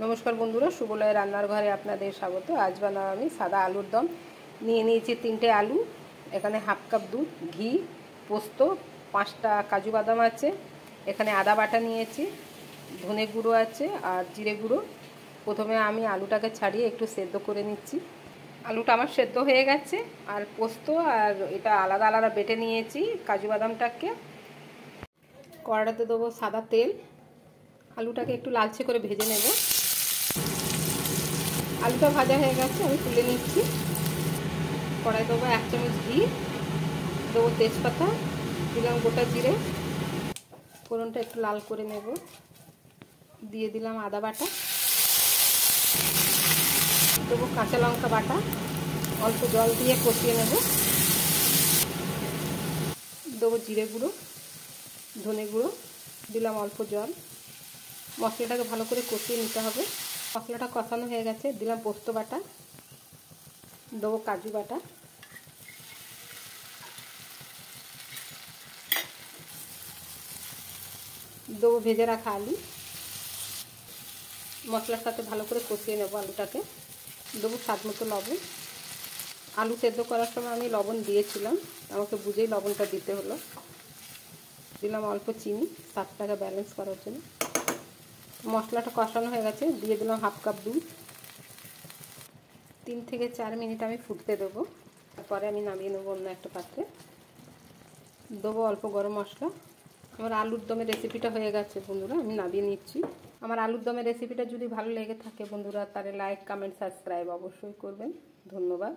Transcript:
নমস্কার বন্ধুরা, সুবলয় রান্নার ঘরে আপনাদের স্বাগত। আজ বানাবো আমি সাদা আলুর দম। নিয়ে নিয়েছি 3টে আলু, এখানে হাফ কাপ দুধ, ঘি, পোস্ত, 5টা কাজু বাদাম আছে, এখানে আদা বাটা নিয়েছি, ধনে গুঁড়ো আছে আর জিরে গুঁড়ো। প্রথমে আমি আলুটাকে ছাড়িয়ে একটু সেদ্ধ করে নিচ্ছি। আলুটা আমার সেদ্ধ হয়ে গেছে। আর পোস্ত আর এটা আলাদা আলাদা বেটে নিয়েছি কাজু বাদামটাকে। কড়াইতে দেবো সাদা তেল, আলুটাকে একটু লালচে করে ভেজে নেব। আলুটা ভাজা হয়ে গেছে, আমি তুলে নিচ্ছি। কড়াই দেবো 1 চামচ ঘি, দেবো তেজপাতা, দিলাম গোটা জিরে, ফোড়নটা একটু লাল করে নেব, দিয়ে দিলাম আদা বাটা, দেবো কাঁচা লঙ্কা বাটা, অল্প জল দিয়ে কষিয়ে নেব, দেবো জিরে গুঁড়ো, ধনে গুঁড়ো, দিলাম অল্প জল। মশলাটাকে ভালো করে কষিয়ে নিতে হবে। মশলাটা কষানো হয়ে গেছে, দিলাম পোস্ত বাটা, দেবো কাজু বাটা, দেবো ভেজে রাখা আলু। মশলার সাথে ভালো করে কষিয়ে নেব আলুটাকে। দেবো স্বাদ মতো লবণ। আলু সেদ্ধ করার সময় আমি লবণ দিয়েছিলাম, আমাকে বুঝেই লবণটা দিতে হলো। দিলাম অল্প চিনি, স্বাদটাকে ব্যালেন্স করার জন্য। মশলাটা কষানো হয়ে গেছে, দিয়ে দিলাম হাফ কাপ দুধ। 3 থেকে 4 মিনিট আমি ফুটতে দেবো, তারপরে আমি নামিয়ে নেবো অন্য একটা পাত্রে। দেবো অল্প গরম মশলা। আমার আলুর দমের রেসিপিটা হয়ে গেছে বন্ধুরা, আমি নামিয়ে নিচ্ছি। আমার আলুর দমের রেসিপিটা যদি ভালো লেগে থাকে বন্ধুরা, তাহলে লাইক, কমেন্ট, সাবস্ক্রাইব অবশ্যই করবেন। ধন্যবাদ।